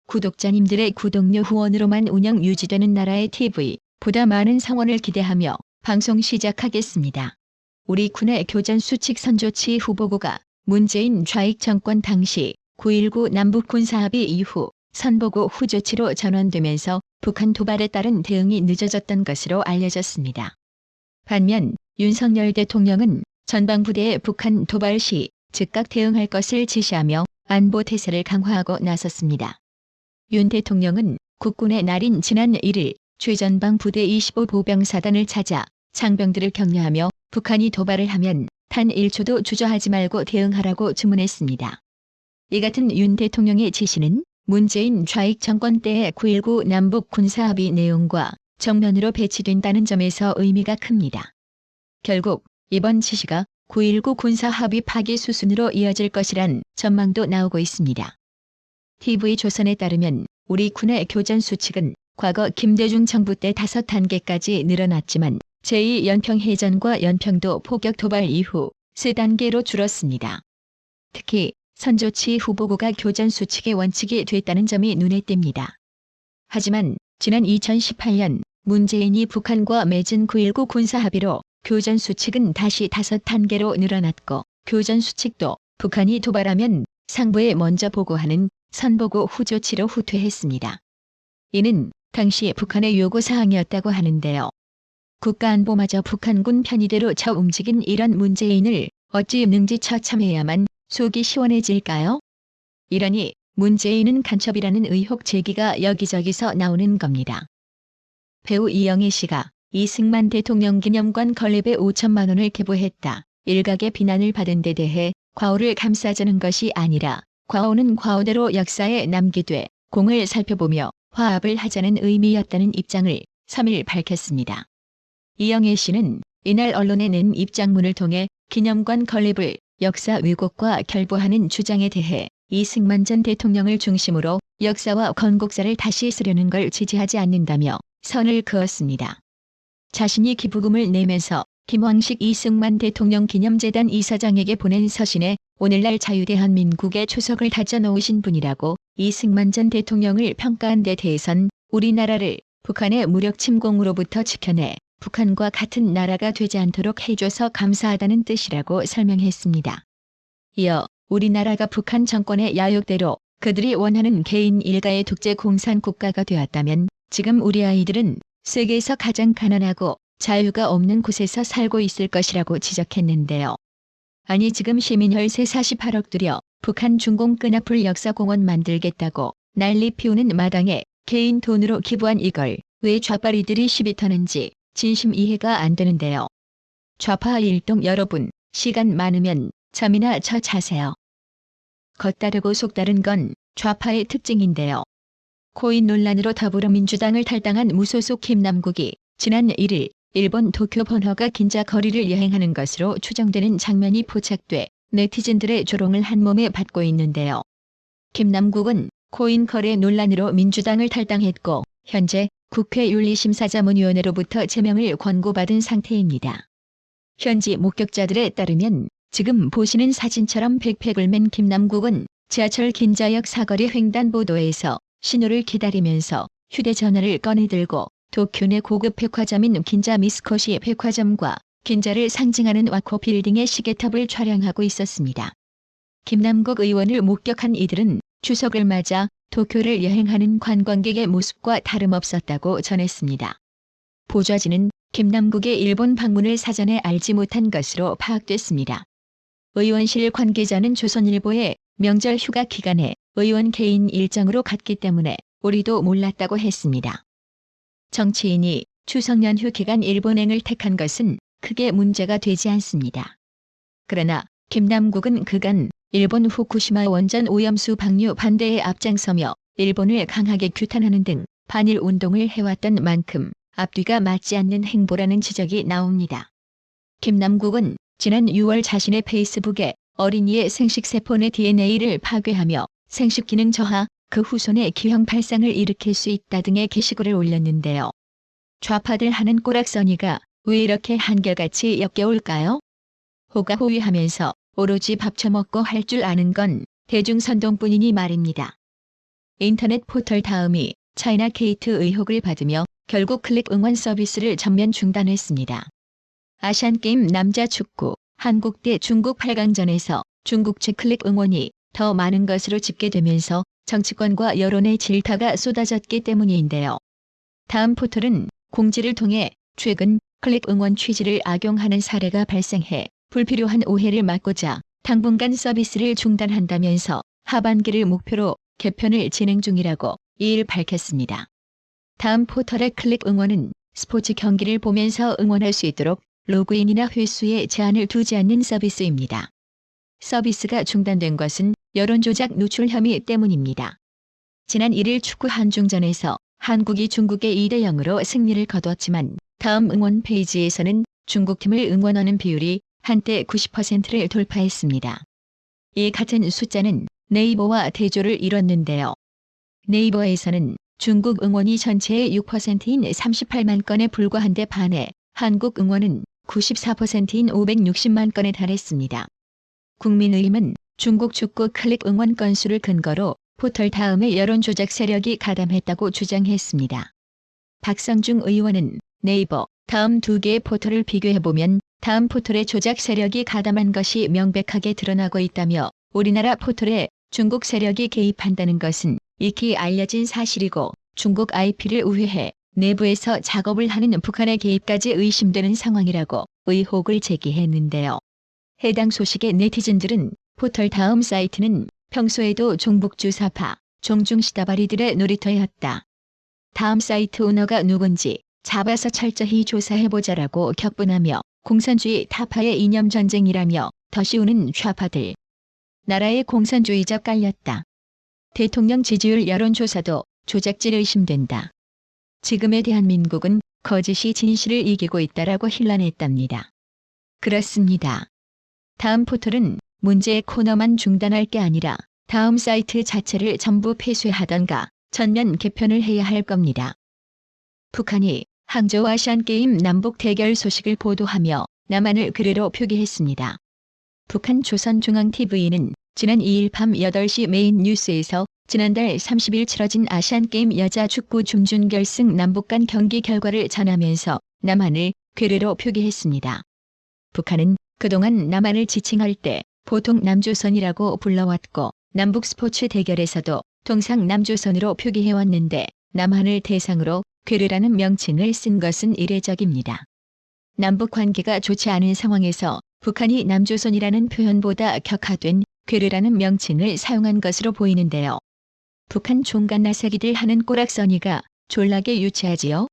구독자님들의 구독료 후원으로만 운영 유지되는 나라의 TV, 보다 많은 성원을 기대하며 방송 시작하겠습니다. 우리 군의 교전수칙 선조치 후보구가 문재인 좌익 정권 당시 9.19 남북 군사합의 이후 선보고 후조치로 전환되면서 북한 도발에 따른 대응이 늦어졌던 것으로 알려졌습니다. 반면 윤석열 대통령은 전방부대에 북한 도발 시 즉각 대응할 것을 지시하며 안보 태세를 강화하고 나섰습니다. 윤 대통령은 국군의 날인 지난 1일 최전방 부대 25 보병사단을 찾아 장병들을 격려하며 북한이 도발을 하면 단 1초도 주저하지 말고 대응하라고 주문했습니다. 이 같은 윤 대통령의 지시는 문재인 좌익 정권 때의 9.19 남북 군사합의 내용과 정면으로 배치된다는 점에서 의미가 큽니다. 결국 이번 지시가 9.19 군사합의 파기 수순으로 이어질 것이란 전망도 나오고 있습니다. TV조선에 따르면 우리 군의 교전수칙은 과거 김대중 정부 때 5단계까지 늘어났지만 제2연평해전과 연평도 포격 도발 이후 3단계로 줄었습니다. 특히 선조치 후보구가 교전수칙의 원칙이 됐다는 점이 눈에 띕니다. 하지만 지난 2018년 문재인이 북한과 맺은 9.19 군사합의로 교전수칙은 다시 5단계로 늘어났고 교전수칙도 북한이 도발하면 상부에 먼저 보고하는 선보고 후조치로 후퇴했습니다. 이는 당시 북한의 요구사항이었다고 하는데요. 국가안보마저 북한군 편의대로 쳐 움직인 이런 문재인을 어찌 능지처참해야만 속이 시원해질까요? 이러니 문재인은 간첩이라는 의혹 제기가 여기저기서 나오는 겁니다. 배우 이영애 씨가 이승만 대통령 기념관 건립에 5천만 원을 기부했다. 일각의 비난을 받은 데 대해 과오를 감싸주는 것이 아니라 과오는 과오대로 역사에 남기되 공을 살펴보며 화합을 하자는 의미였다는 입장을 3일 밝혔습니다. 이영애 씨는 이날 언론에 낸 입장문을 통해 기념관 건립을 역사 왜곡과 결부하는 주장에 대해 이승만 전 대통령을 중심으로 역사와 건국사를 다시 쓰려는 걸 지지하지 않는다며 선을 그었습니다. 자신이 기부금을 내면서 김황식 이승만 대통령 기념재단 이사장에게 보낸 서신에 오늘날 자유대한민국의 초석을 다져 놓으신 분이라고 이승만 전 대통령을 평가한 데 대해선 우리나라를 북한의 무력 침공으로부터 지켜내 북한과 같은 나라가 되지 않도록 해줘서 감사하다는 뜻이라고 설명했습니다. 이어 우리나라가 북한 정권의 야욕대로 그들이 원하는 개인 일가의 독재 공산 국가가 되었다면 지금 우리 아이들은 세계에서 가장 가난하고 자유가 없는 곳에서 살고 있을 것이라고 지적했는데요. 아니 지금 시민 혈세 48억 들여 북한 중공 끈앞을 역사공원 만들겠다고 난리 피우는 마당에 개인 돈으로 기부한 이걸 왜 좌빨이들이 시비 터는지 진심 이해가 안 되는데요. 좌파 일동 여러분, 시간 많으면 잠이나 쳐 자세요. 겉다르고 속다른 건 좌파의 특징인데요. 코인 논란으로 더불어민주당을 탈당한 무소속 김남국이 지난 1일 일본 도쿄 번화가 긴자 거리를 여행하는 것으로 추정되는 장면이 포착돼 네티즌들의 조롱을 한몸에 받고 있는데요. 김남국은 코인 거래 논란으로 민주당을 탈당했고 현재 국회 윤리심사자문위원회로부터 제명을 권고받은 상태입니다. 현지 목격자들에 따르면 지금 보시는 사진처럼 백팩을 맨 김남국은 지하철 긴자역 사거리 횡단보도에서 신호를 기다리면서 휴대전화를 꺼내들고 도쿄 내 고급 백화점인 긴자 미스코시 백화점과 긴자를 상징하는 와코 빌딩의 시계탑을 촬영하고 있었습니다. 김남국 의원을 목격한 이들은 추석을 맞아 도쿄를 여행하는 관광객의 모습과 다름없었다고 전했습니다. 보좌진은 김남국의 일본 방문을 사전에 알지 못한 것으로 파악됐습니다. 의원실 관계자는 조선일보에 명절 휴가 기간에 의원 개인 일정으로 갔기 때문에 우리도 몰랐다고 했습니다. 정치인이 추석 연휴 기간 일본행을 택한 것은 크게 문제가 되지 않습니다. 그러나 김남국은 그간 일본 후쿠시마 원전 오염수 방류 반대에 앞장서며 일본을 강하게 규탄하는 등 반일 운동을 해왔던 만큼 앞뒤가 맞지 않는 행보라는 지적이 나옵니다. 김남국은 지난 6월 자신의 페이스북에 어린이의 생식세포 내 DNA를 파괴하며 생식기능 저하, 그 후손의 기형 발상을 일으킬 수 있다 등의 게시글을 올렸는데요. 좌파들 하는 꼬락서니가 왜 이렇게 한결같이 역겨울까요? 호가호위하면서 오로지 밥 처먹고 할 줄 아는 건 대중선동뿐이니 말입니다. 인터넷 포털 다음이 차이나 게이트 의혹을 받으며 결국 클릭 응원 서비스를 전면 중단했습니다. 아시안게임 남자 축구 한국 대 중국 8강전에서 중국 측 클릭 응원이 더 많은 것으로 집계되면서 정치권과 여론의 질타가 쏟아졌기 때문인데요. 다음 포털은 공지를 통해 최근 클릭 응원 취지를 악용하는 사례가 발생해 불필요한 오해를 막고자 당분간 서비스를 중단한다면서 하반기를 목표로 개편을 진행 중이라고 이일 밝혔습니다. 다음 포털의 클릭 응원은 스포츠 경기를 보면서 응원할 수 있도록 로그인이나 횟수에 제한을 두지 않는 서비스입니다. 서비스가 중단된 것은 여론조작 누출 혐의 때문입니다. 지난 1일 축구 한중전에서 한국이 중국에 2대0으로 승리를 거두었지만 다음 응원 페이지에서는 중국팀을 응원하는 비율이 한때 90%를 돌파했습니다. 이 같은 숫자는 네이버와 대조를 이뤘는데요. 네이버에서는 중국 응원이 전체의 6%인 38만 건에 불과한데 반해 한국 응원은 94%인 560만 건에 달했습니다. 국민의힘은 중국 축구 클릭 응원 건수를 근거로 포털 다음에 여론조작 세력이 가담했다고 주장했습니다. 박성중 의원은 네이버, 다음 두 개의 포털을 비교해보면 다음 포털의 조작 세력이 가담한 것이 명백하게 드러나고 있다며 우리나라 포털에 중국 세력이 개입한다는 것은 익히 알려진 사실이고 중국 IP를 우회해 내부에서 작업을 하는 북한의 개입까지 의심되는 상황이라고 의혹을 제기했는데요. 해당 소식에 네티즌들은 포털 다음 사이트는 평소에도 종북주사파, 종중시다바리들의 놀이터였다. 다음 사이트 오너가 누군지 잡아서 철저히 조사해보자라고 격분하며 공산주의 타파의 이념전쟁이라며 덧씌우는 좌파들. 나라의 공산주의적 깔렸다. 대통령 지지율 여론조사도 조작질 의심된다. 지금의 대한민국은 거짓이 진실을 이기고 있다라고 힐난했답니다. 그렇습니다. 다음 포털은 문제의 코너만 중단할 게 아니라 다음 사이트 자체를 전부 폐쇄하던가 전면 개편을 해야 할 겁니다. 북한이 항저우 아시안게임 남북 대결 소식을 보도하며 남한을 그래로 표기했습니다. 북한 조선중앙TV는 지난 2일 밤 8시 메인 뉴스에서 지난달 30일 치러진 아시안게임 여자 축구 준준결승 남북 간 경기 결과를 전하면서 남한을 괴뢰로 표기했습니다. 북한은 그동안 남한을 지칭할 때 보통 남조선이라고 불러왔고 남북 스포츠 대결에서도 통상 남조선으로 표기해왔는데 남한을 대상으로 괴뢰라는 명칭을 쓴 것은 이례적입니다. 남북 관계가 좋지 않은 상황에서 북한이 남조선이라는 표현보다 격화된 괴뢰라는 명칭을 사용한 것으로 보이는데요. 북한 종갓나새기들 하는 꼬락서니가 졸라게 유치하지요?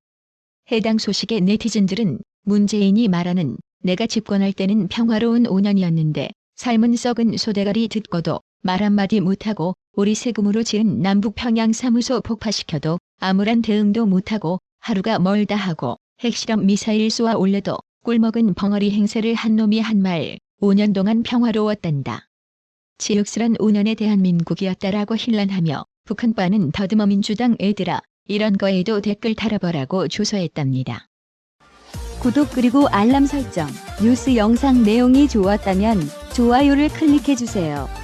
해당 소식에 네티즌들은 문재인이 말하는 내가 집권할 때는 평화로운 5년이었는데 삶은 썩은 소대가리 듣고도 말 한마디 못하고 우리 세금으로 지은 남북평양사무소 폭파시켜도 아무런 대응도 못하고 하루가 멀다 하고 핵실험 미사일 쏘아 올려도 꿀먹은 벙어리 행세를 한 놈이 한 말 5년 동안 평화로웠단다. 지옥스런 5년의 대한민국이었다라고 힐난하며 북한과는 더듬어 민주당 애들아 이런 거에도 댓글 달아보라고 조소했답니다. 구독 그리고 알람 설정, 뉴스 영상 내용이 좋았다면 좋아요를 클릭해주세요.